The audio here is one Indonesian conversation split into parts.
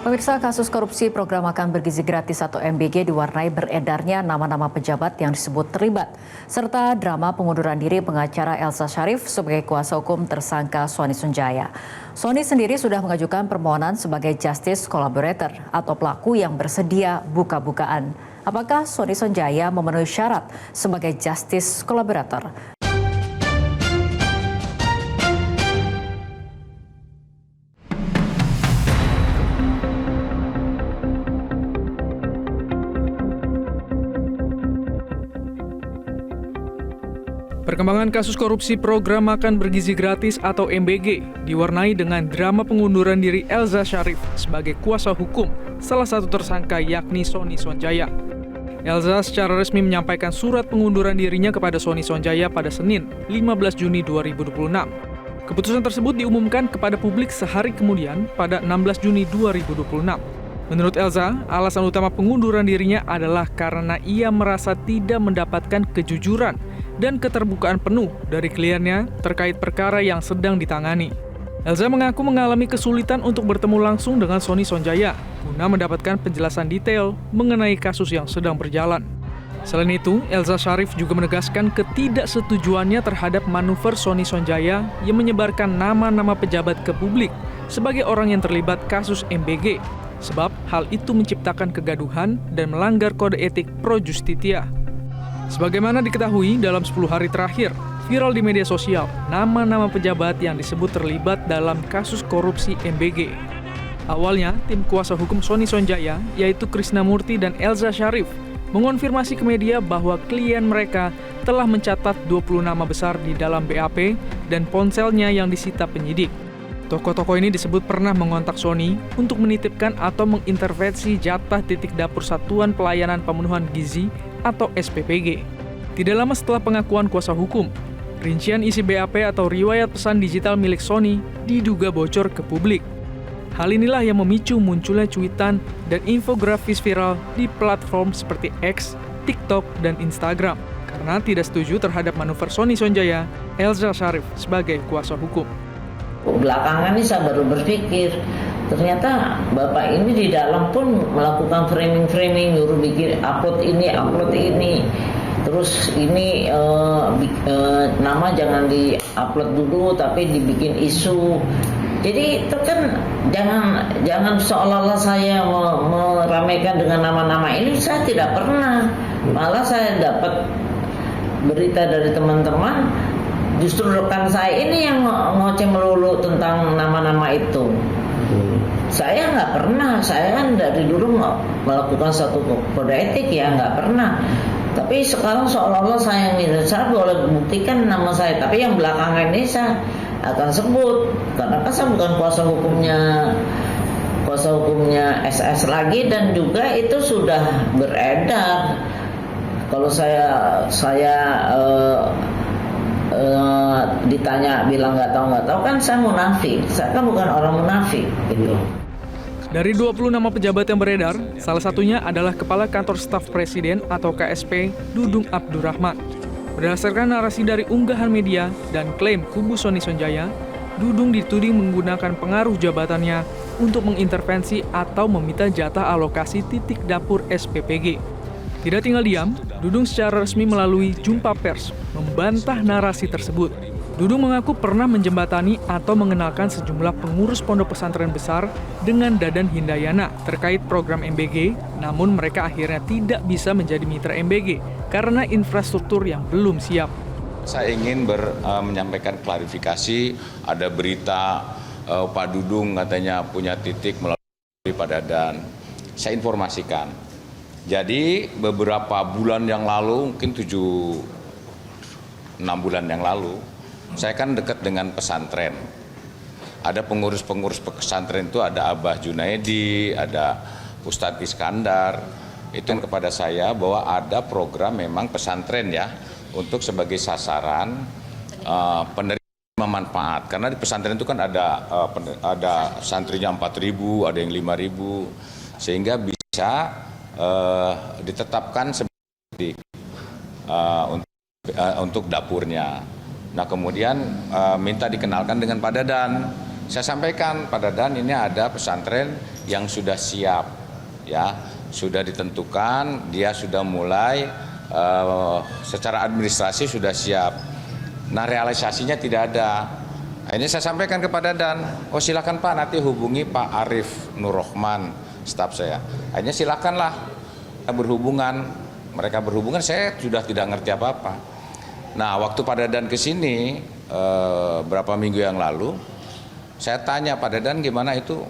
Pemirsa, kasus korupsi program makan bergizi gratis atau MBG diwarnai beredarnya nama-nama pejabat yang disebut terlibat, serta drama pengunduran diri pengacara Elza Sharif sebagai kuasa hukum tersangka Sony Sunjaya. Sony sendiri sudah mengajukan permohonan sebagai justice collaborator atau pelaku yang bersedia buka-bukaan. Apakah Sony Sunjaya memenuhi syarat sebagai justice collaborator? Perkembangan kasus korupsi program makan bergizi gratis atau MBG diwarnai dengan drama pengunduran diri Elza Sharif sebagai kuasa hukum salah satu tersangka yakni Sony Sunjaya. Elza secara resmi menyampaikan surat pengunduran dirinya kepada Sony Sunjaya pada Senin, 15 Juni 2026. Keputusan tersebut diumumkan kepada publik sehari kemudian pada 16 Juni 2026. Menurut Elza, alasan utama pengunduran dirinya adalah karena ia merasa tidak mendapatkan kejujuran dan keterbukaan penuh dari kliennya terkait perkara yang sedang ditangani. Elza mengaku mengalami kesulitan untuk bertemu langsung dengan Sony Sunjaya guna mendapatkan penjelasan detail mengenai kasus yang sedang berjalan. Selain itu, Elza Sharif juga menegaskan ketidaksetujuannya terhadap manuver Sony Sunjaya yang menyebarkan nama-nama pejabat ke publik sebagai orang yang terlibat kasus MBG. Sebab hal itu menciptakan kegaduhan dan melanggar kode etik Pro Justitia. Sebagaimana diketahui dalam 10 hari terakhir, viral di media sosial nama-nama pejabat yang disebut terlibat dalam kasus korupsi MBG. Awalnya, tim kuasa hukum Sony Sunjaya, yaitu Krisnamurti dan Elza Sharif, mengonfirmasi ke media bahwa klien mereka telah mencatat 20 nama besar di dalam BAP dan ponselnya yang disita penyidik. Tokoh-tokoh ini disebut pernah mengontak Sony untuk menitipkan atau mengintervensi jatah titik dapur Satuan Pelayanan Pemenuhan Gizi atau SPPG. Tidak lama setelah pengakuan kuasa hukum, rincian isi BAP atau riwayat pesan digital milik Sony diduga bocor ke publik. Hal inilah yang memicu munculnya cuitan dan infografis viral di platform seperti X, TikTok, dan Instagram karena tidak setuju terhadap manuver Sony Sunjaya, Elza Sharif sebagai kuasa hukum. Belakangan ini saya baru berpikir, ternyata Bapak ini di dalam pun melakukan framing, nyuruh bikin upload ini. Terus ini nama jangan di-upload dulu tapi dibikin isu. Jadi itu kan jangan seolah-olah saya meramaikan dengan nama-nama ini, saya tidak pernah. Malah saya dapat berita dari teman-teman, justru rekan saya ini yang ngoceh melulu tentang nama-nama itu. Saya nggak pernah, saya kan dari dulu melakukan satu kode etik ya, nggak pernah. Tapi sekarang seolah-olah saya boleh buktikan nama saya, tapi yang belakangan ini saya akan sebut karena kan saya bukan kuasa hukumnya SS lagi, dan juga itu sudah beredar. Kalau saya ditanya bilang nggak tahu kan saya munafik. Saya kan bukan orang munafik gitu. Dari 20 nama pejabat yang beredar, salah satunya adalah Kepala Kantor Staf Presiden atau KSP Dudung Abdurrahman. Berdasarkan narasi dari unggahan media dan klaim kubu Sony Sunjaya, Dudung dituding menggunakan pengaruh jabatannya untuk mengintervensi atau meminta jatah alokasi titik dapur SPPG. Tidak tinggal diam, Dudung secara resmi melalui jumpa pers membantah narasi tersebut. Dudung mengaku pernah menjembatani atau mengenalkan sejumlah pengurus pondok pesantren besar dengan Dadan Hindayana terkait program MBG, namun mereka akhirnya tidak bisa menjadi mitra MBG karena infrastruktur yang belum siap. Saya ingin menyampaikan klarifikasi, ada berita Pak Dudung katanya punya titik melalui Pak Dadan. Saya informasikan. Jadi beberapa bulan yang lalu, mungkin 6 bulan yang lalu, saya kan dekat dengan pesantren. Ada pengurus-pengurus pesantren itu, ada Abah Junaidi, ada Ustadz Iskandar. Itu kepada saya bahwa ada program memang pesantren ya, untuk sebagai sasaran penerima manfaat. Karena di pesantren itu kan ada santrinya 4.000, ada yang 5.000, sehingga bisa ditetapkan sebagai untuk dapurnya. Nah kemudian minta dikenalkan dengan Pak Dadan. Saya sampaikan Pak Dadan ini ada pesantren yang sudah siap, ya sudah ditentukan, dia sudah mulai secara administrasi sudah siap. Nah realisasinya tidak ada. Ini saya sampaikan kepada Dan, oh silakan Pak nanti hubungi Pak Arif Nurrohman, staf saya. Akhirnya silakanlah mereka berhubungan, saya sudah tidak ngerti apa-apa. Nah waktu Pak Dadan ke sini berapa minggu yang lalu, saya tanya Pak Dadan gimana itu,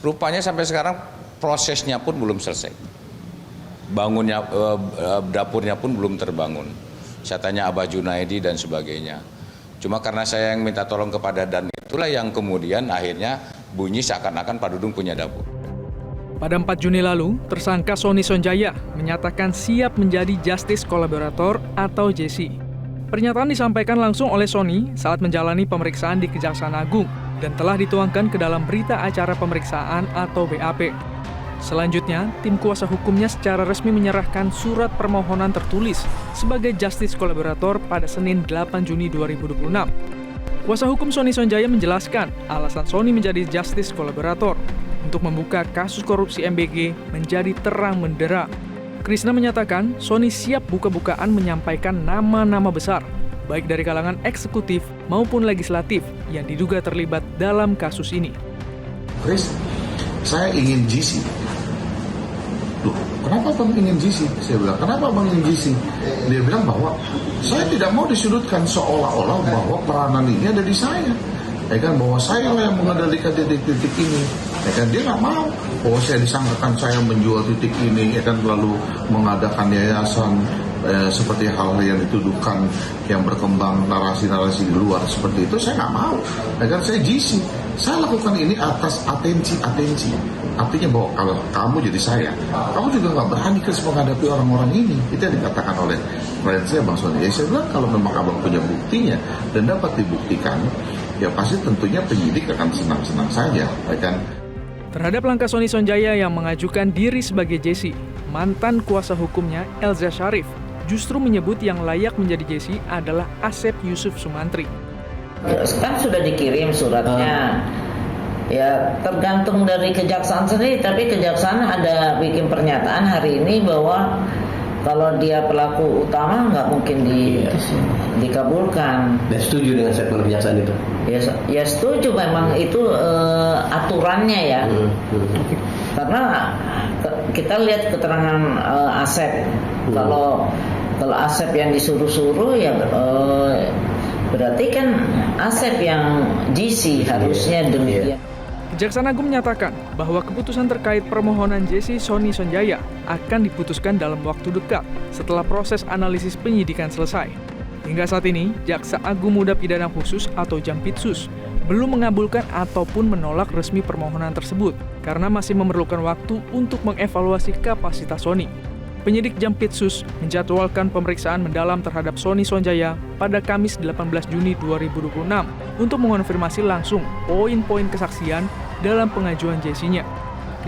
rupanya sampai sekarang prosesnya pun belum selesai. Bangunnya, dapurnya pun belum terbangun. Saya tanya Abah Junaidi dan sebagainya. Cuma karena saya yang minta tolong kepada Dan itulah yang kemudian akhirnya bunyi seakan-akan Pak Dudung punya dapur. Pada 4 Juni lalu, tersangka Sony Sonjaya menyatakan siap menjadi Justice Collaborator atau JC. Pernyataan disampaikan langsung oleh Sony saat menjalani pemeriksaan di Kejaksaan Agung dan telah dituangkan ke dalam berita acara pemeriksaan atau BAP. Selanjutnya, tim kuasa hukumnya secara resmi menyerahkan surat permohonan tertulis sebagai Justice Collaborator pada Senin 8 Juni 2026. Kuasa hukum Sony Sonjaya menjelaskan alasan Sony menjadi Justice Collaborator untuk membuka kasus korupsi MBG menjadi terang benderang. Krishna menyatakan Sony siap buka-bukaan menyampaikan nama-nama besar, baik dari kalangan eksekutif maupun legislatif yang diduga terlibat dalam kasus ini. Chris, saya ingin GC. Loh, kenapa Bang ingin GC? Saya bilang, kenapa Bang ingin GC? Dia bilang bahwa saya tidak mau disudutkan seolah-olah bahwa peranan ini ada di saya. Ya kan, bahwa saya lah yang mengendalikan titik-titik ini. Ya kan, dia nggak mau bahwa saya disangkakan saya menjual titik ini, ya kan, lalu mengadakan yayasan seperti hal yang dituduhkan yang berkembang narasi-narasi di luar seperti itu. Saya nggak mau. Ya kan, saya GC. Saya lakukan ini atas atensi. Artinya bahwa kalau kamu jadi saya, kamu juga nggak berani menghadapi orang-orang ini. Itu yang dikatakan oleh klien saya, Bang Sony. Ya, saya bilang kalau memang abang punya buktinya dan dapat dibuktikan, ya pasti tentunya penyidik akan senang-senang saja, ya kan? Terhadap langkah Sony Sonjaya yang mengajukan diri sebagai JC, mantan kuasa hukumnya Elza Sharif justru menyebut yang layak menjadi JC adalah Asep Yusuf Sumantri. Ya, kan sudah dikirim suratnya. Ya tergantung dari kejaksaan sendiri, tapi kejaksaan ada bikin pernyataan hari ini bahwa kalau dia pelaku utama nggak mungkin dikabulkan. Dan setuju dengan statement kejaksaan itu? Ya setuju, memang itu aturannya ya. Karena kita lihat keterangan Asep. Kalau Asep yang disuruh-suruh ya berarti kan Asep yang GC harusnya demikian. Kejaksaan Agung menyatakan bahwa keputusan terkait permohonan JC Sony Sonjaya akan diputuskan dalam waktu dekat setelah proses analisis penyidikan selesai. Hingga saat ini, Jaksa Agung Muda Pidana Khusus atau Jampitsus belum mengabulkan ataupun menolak resmi permohonan tersebut karena masih memerlukan waktu untuk mengevaluasi kapasitas Sony. Penyidik Jampitsus menjadwalkan pemeriksaan mendalam terhadap Sony Sonjaya pada Kamis 18 Juni 2026 untuk mengonfirmasi langsung poin-poin kesaksian dalam pengajuan JC-nya.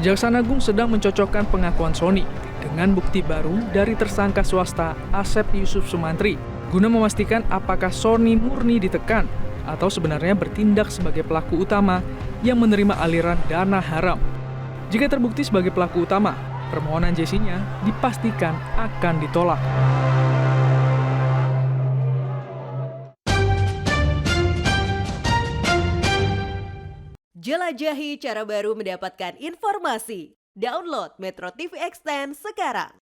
Kejaksaan Agung sedang mencocokkan pengakuan Sony dengan bukti baru dari tersangka swasta Asep Yusuf Sumantri guna memastikan apakah Sony murni ditekan atau sebenarnya bertindak sebagai pelaku utama yang menerima aliran dana haram. Jika terbukti sebagai pelaku utama, permohonan JC-nya dipastikan akan ditolak. Jelajahi cara baru mendapatkan informasi. Download Metro TV Extend sekarang.